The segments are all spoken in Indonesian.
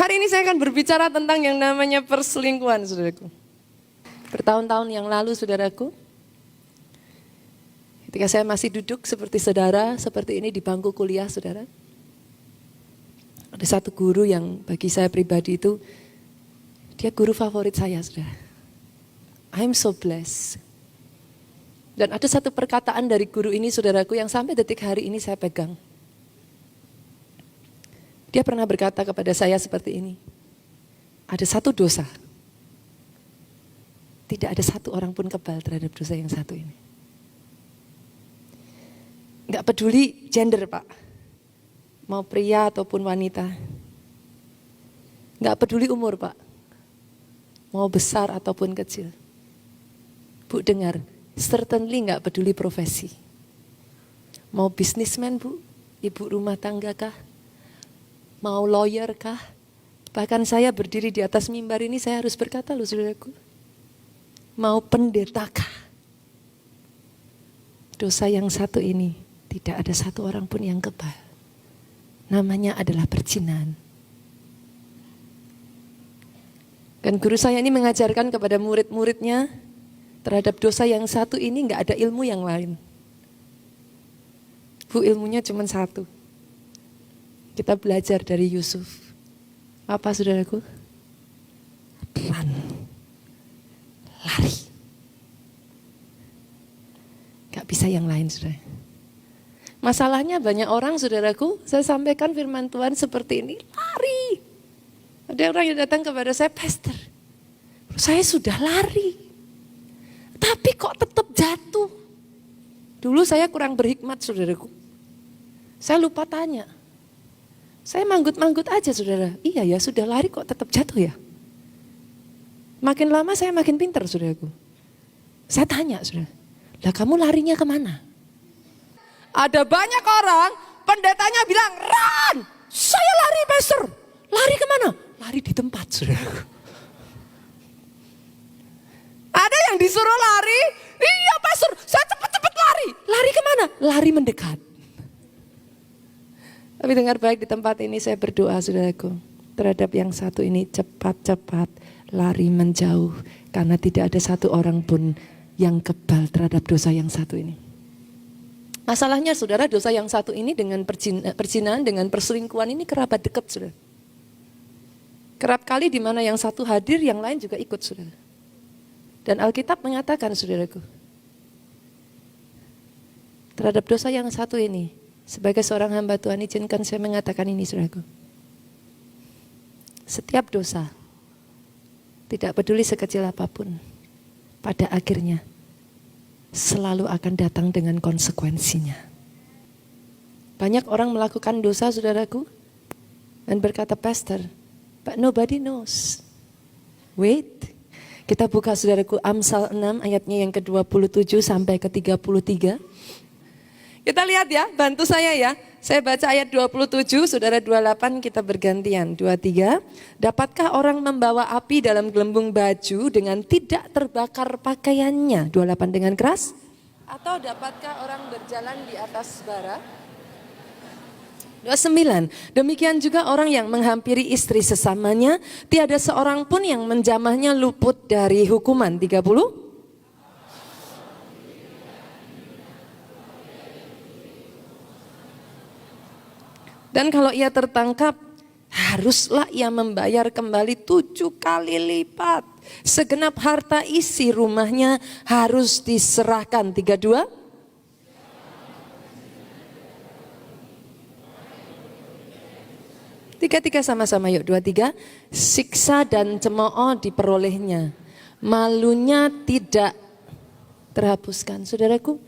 Hari ini saya akan berbicara tentang yang namanya perselingkuhan, saudaraku. Bertahun-tahun yang lalu, saudaraku, ketika saya masih duduk seperti saudara, seperti ini di bangku kuliah, saudara. Ada satu guru yang bagi saya pribadi itu, dia guru favorit saya, saudara. I'm so blessed. Dan ada satu perkataan dari guru ini, saudaraku, yang sampai detik hari ini saya pegang. Dia pernah berkata kepada saya seperti ini, ada satu dosa, tidak ada satu orang pun kebal terhadap dosa yang satu ini. Gak peduli gender, Pak, mau pria ataupun wanita. Gak peduli umur, Pak, mau besar ataupun kecil. Bu dengar, certainly gak peduli profesi. Mau businessman, Bu, ibu rumah tangga kah? Mau lawyer kah? Bahkan saya berdiri di atas mimbar ini saya harus berkata loh, saudaraku. Mau pendeta kah? Dosa yang satu ini tidak ada satu orang pun yang kebal. Namanya adalah perzinahan. Dan guru saya ini mengajarkan kepada murid-muridnya terhadap dosa yang satu ini nggak ada ilmu yang lain. Bu, ilmunya cuma satu. Kita belajar dari Yusuf. Apa, saudaraku? Run. Lari. Gak bisa yang lain, saudara. Masalahnya banyak orang, saudaraku, saya sampaikan firman Tuhan seperti ini, lari. Ada orang yang datang kepada saya, Pastor, saya sudah lari, tapi kok tetap jatuh. Dulu saya kurang berhikmat, saudaraku. Saya lupa tanya. Saya manggut-manggut aja, saudara. Iya ya, sudah lari kok tetap jatuh ya. Makin lama saya makin pintar, saudaraku. Saya tanya, saudara, lah kamu larinya kemana? Ada banyak orang, pendetanya bilang, run, saya lari, Pastor. Lari kemana? Lari di tempat, saudaraku. Ada yang disuruh lari, iya Pastor, saya cepat-cepat lari. Lari kemana? Lari mendekat. Tapi dengar baik, di tempat ini saya berdoa, saudaraku, terhadap yang satu ini cepat-cepat lari menjauh. Karena tidak ada satu orang pun yang kebal terhadap dosa yang satu ini. Masalahnya, saudara, dosa yang satu ini dengan perzinahan, dengan perselingkuhan ini kerabat dekat, saudara. Kerap kali di mana yang satu hadir, yang lain juga ikut, saudara. Dan Alkitab mengatakan, saudaraku, terhadap dosa yang satu ini, sebagai seorang hamba Tuhan, izinkan saya mengatakan ini, saudaraku. Setiap dosa, tidak peduli sekecil apapun, pada akhirnya selalu akan datang dengan konsekuensinya. Banyak orang melakukan dosa, saudaraku, dan berkata, Pastor, but nobody knows. Wait, kita buka, saudaraku, Amsal 6 ayatnya yang ke-27 sampai ke-33. Kita lihat ya, bantu saya ya. Saya baca ayat 27, saudara 28, kita bergantian. 23, dapatkah orang membawa api dalam gelembung baju dengan tidak terbakar pakaiannya? 28, dengan keras. Atau dapatkah orang berjalan di atas bara? 29, demikian juga orang yang menghampiri istri sesamanya, tiada seorang pun yang menjamahnya luput dari hukuman. 30, dan kalau ia tertangkap, haruslah ia membayar kembali 7 kali lipat. Segenap harta isi rumahnya harus diserahkan. 32. Tiga sama-sama yuk, 23. Siksa dan cemooh diperolehnya, malunya tidak terhapuskan. Saudaraku,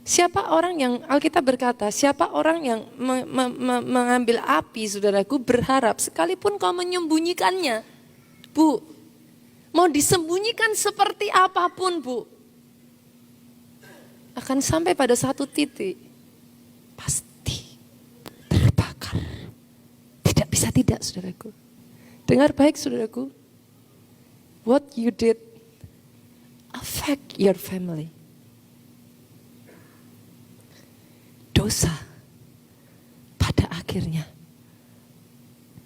siapa orang yang, Alkitab berkata, siapa orang yang mengambil api, saudaraku, berharap sekalipun kau menyembunyikannya, Bu, mau disembunyikan seperti apapun, Bu, akan sampai pada satu titik, pasti terbakar. Tidak bisa tidak, saudaraku. Dengar baik, saudaraku, what you did affect your family. Dosa pada akhirnya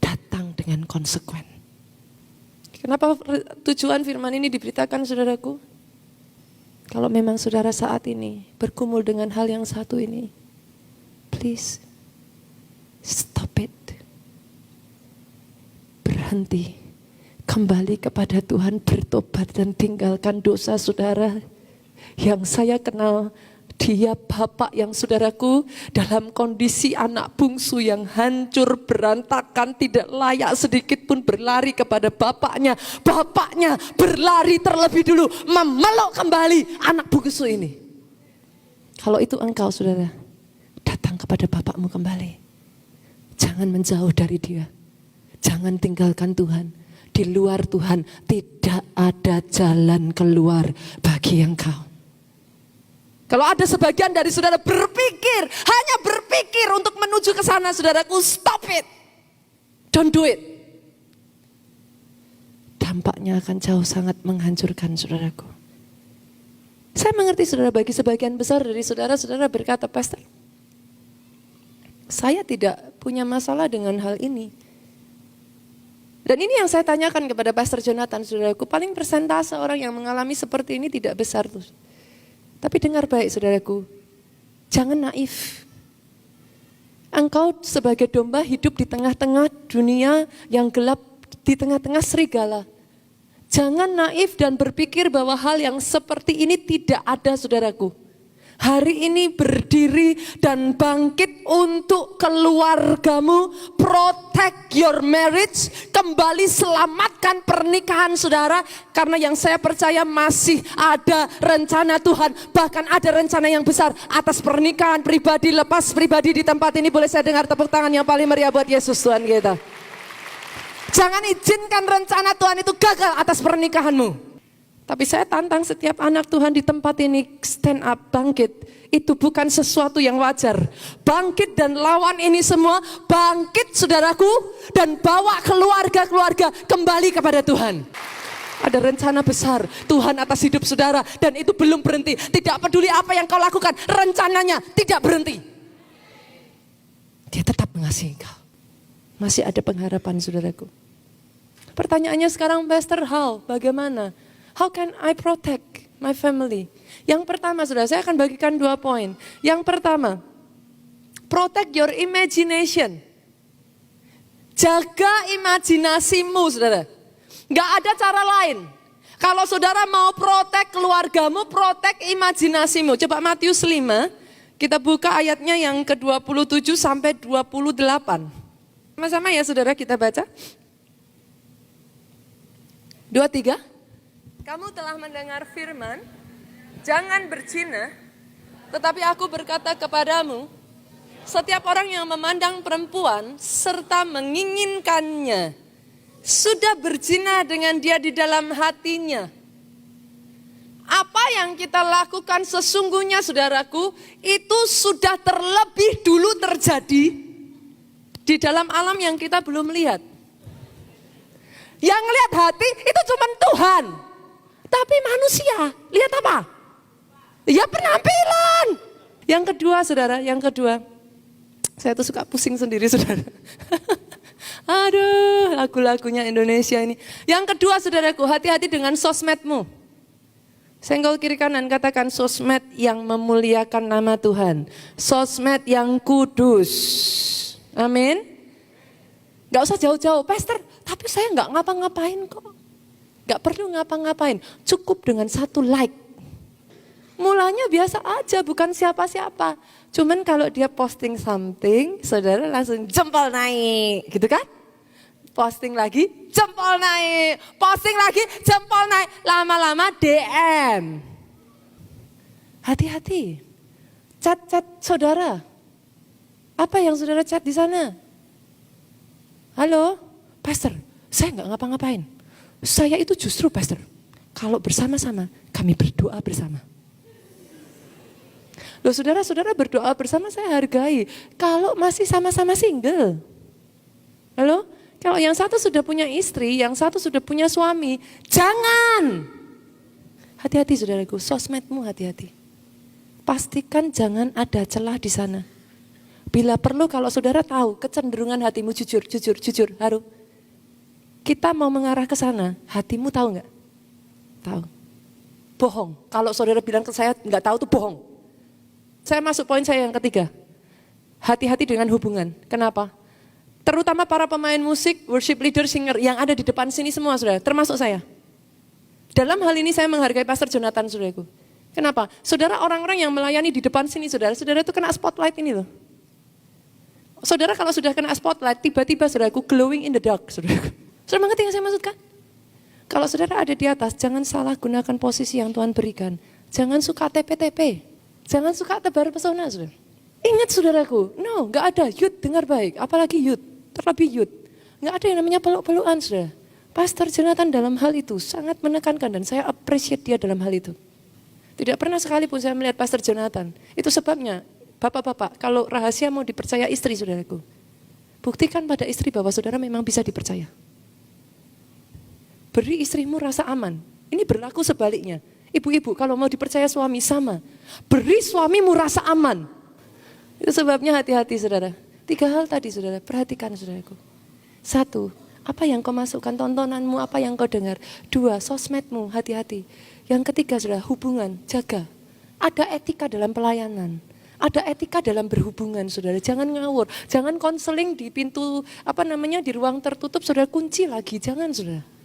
datang datang dengan konsekuen. Kenapa tujuan firman ini diberitakan saudaraku? Kalau memang saudara saat ini bergumul dengan hal yang satu ini, please stop it. Berhenti, kembali kepada Tuhan, bertobat dan tinggalkan dosa saudara. Yang saya kenal, dia bapak yang saudaraku dalam kondisi anak bungsu yang hancur, berantakan, tidak layak sedikit pun berlari kepada bapaknya. Bapaknya berlari terlebih dulu, memeluk kembali anak bungsu ini. Kalau itu engkau saudara, datang kepada bapakmu kembali. Jangan menjauh dari dia. Jangan tinggalkan Tuhan. Di luar Tuhan tidak ada jalan keluar bagi engkau. Kalau ada sebagian dari saudara berpikir, hanya berpikir untuk menuju ke sana, saudaraku, stop it. Don't do it. Dampaknya akan jauh sangat menghancurkan saudaraku. Saya mengerti saudara, bagi sebagian besar dari saudara berkata, Pastor, saya tidak punya masalah dengan hal ini. Dan ini yang saya tanyakan kepada Pastor Jonathan, saudaraku, paling persentase orang yang mengalami seperti ini tidak besar tuh. Tapi dengar baik saudaraku, jangan naif. Engkau sebagai domba hidup di tengah-tengah dunia yang gelap, di tengah-tengah serigala. Jangan naif dan berpikir bahwa hal yang seperti ini tidak ada saudaraku. Hari ini berdiri dan bangkit untuk keluargamu, protect your marriage, kembali selamatkan pernikahan saudara, karena yang saya percaya masih ada rencana Tuhan, bahkan ada rencana yang besar atas pernikahan pribadi, lepas pribadi di tempat ini. Boleh saya dengar tepuk tangan yang paling meriah buat Yesus Tuhan kita. Jangan izinkan rencana Tuhan itu gagal atas pernikahanmu. Tapi saya tantang setiap anak Tuhan di tempat ini, stand up, bangkit. Itu bukan sesuatu yang wajar. Bangkit dan lawan ini semua, bangkit saudaraku, dan bawa keluarga-keluarga kembali kepada Tuhan. Ada rencana besar Tuhan atas hidup saudara, dan itu belum berhenti. Tidak peduli apa yang kau lakukan, rencananya tidak berhenti. Dia tetap mengasihi kau. Masih ada pengharapan saudaraku. Pertanyaannya sekarang, Pastor, bagaimana? How can I protect my family? Yang pertama saudara, saya akan bagikan 2 poin. Yang pertama, protect your imagination. Jaga imajinasimu saudara. Gak ada cara lain. Kalau saudara mau protect keluargamu, protect imajinasimu. Coba Matius 5, kita buka ayatnya yang ke-27 sampai 28. Sama-sama ya saudara, kita baca. 2, 3. Kamu telah mendengar firman, jangan berzina, tetapi aku berkata kepadamu, setiap orang yang memandang perempuan serta menginginkannya, sudah berzina dengan dia di dalam hatinya. Apa yang kita lakukan sesungguhnya saudaraku, itu sudah terlebih dulu terjadi di dalam alam yang kita belum lihat. Yang lihat hati itu cuma Tuhan. Tapi manusia, lihat apa? Ya penampilan. Yang kedua saudara, saya tuh suka pusing sendiri saudara. Aduh, lagu-lagunya Indonesia ini. Yang kedua saudaraku, hati-hati dengan sosmedmu. Senggol kiri kanan, katakan sosmed yang memuliakan nama Tuhan. Sosmed yang kudus. Amin. Gak usah jauh-jauh, Pastor, tapi saya gak ngapa-ngapain kok. Gak perlu ngapa-ngapain, cukup dengan 1 like. Mulanya biasa aja, bukan siapa-siapa. Cuman kalau dia posting something, saudara langsung jempol naik, gitu kan? Posting lagi, jempol naik. Posting lagi, jempol naik. Lama-lama DM. Hati-hati. Chat-chat saudara. Apa yang saudara chat di sana? Halo, Pastor, saya gak ngapa-ngapain. Saya itu justru Pastor, kalau bersama-sama kami berdoa bersama. Loh saudara-saudara berdoa bersama saya hargai. Kalau masih sama-sama single. Halo? Kalau yang satu sudah punya istri, yang satu sudah punya suami, jangan. Hati-hati saudaraku, sosmedmu hati-hati. Pastikan jangan ada celah di sana. Bila perlu kalau saudara tahu kecenderungan hatimu jujur, haru. kita mau mengarah ke sana, hatimu tahu nggak? Tahu. Bohong. Kalau saudara bilang ke saya nggak tahu tuh bohong. Saya masuk poin saya yang ketiga. Hati-hati dengan hubungan. Kenapa? Terutama para pemain musik, worship leader, singer yang ada di depan sini semua, saudara, termasuk saya. Dalam hal ini saya menghargai Pastor Jonathan, saudaraku. Kenapa? Saudara, orang-orang yang melayani di depan sini, saudara itu kena spotlight ini loh. Saudara kalau sudah kena spotlight, tiba-tiba saudaraku glowing in the dark, saudaraku. Saudara mengerti yang saya maksudkan? Kalau saudara ada di atas, jangan salah gunakan posisi yang Tuhan berikan. Jangan suka TP-TP. Jangan suka tebar pesona, saudara. Ingat saudaraku, no, gak ada. Youth, dengar baik. Apalagi youth, terlebih youth. Gak ada yang namanya peluk-pelukan, saudara. Pastor Jonathan dalam hal itu sangat menekankan dan saya appreciate dia dalam hal itu. Tidak pernah sekalipun saya melihat Pastor Jonathan. Itu sebabnya, Bapak-bapak, kalau rahasia mau dipercaya istri, saudaraku, buktikan pada istri bahwa saudara memang bisa dipercaya. Beri istrimu rasa aman. Ini berlaku sebaliknya. Ibu-ibu kalau mau dipercaya suami sama. Beri suamimu rasa aman. Itu sebabnya hati-hati, saudara. 3 hal tadi, saudara, perhatikan, saudaraku. 1, apa yang kau masukkan, tontonanmu, apa yang kau dengar. 2, sosmedmu, hati-hati. Yang ketiga, saudara, hubungan, jaga. Ada etika dalam pelayanan. Ada etika dalam berhubungan, saudara. Jangan ngawur, jangan konseling di pintu, di ruang tertutup, saudara kunci lagi. Jangan, saudara.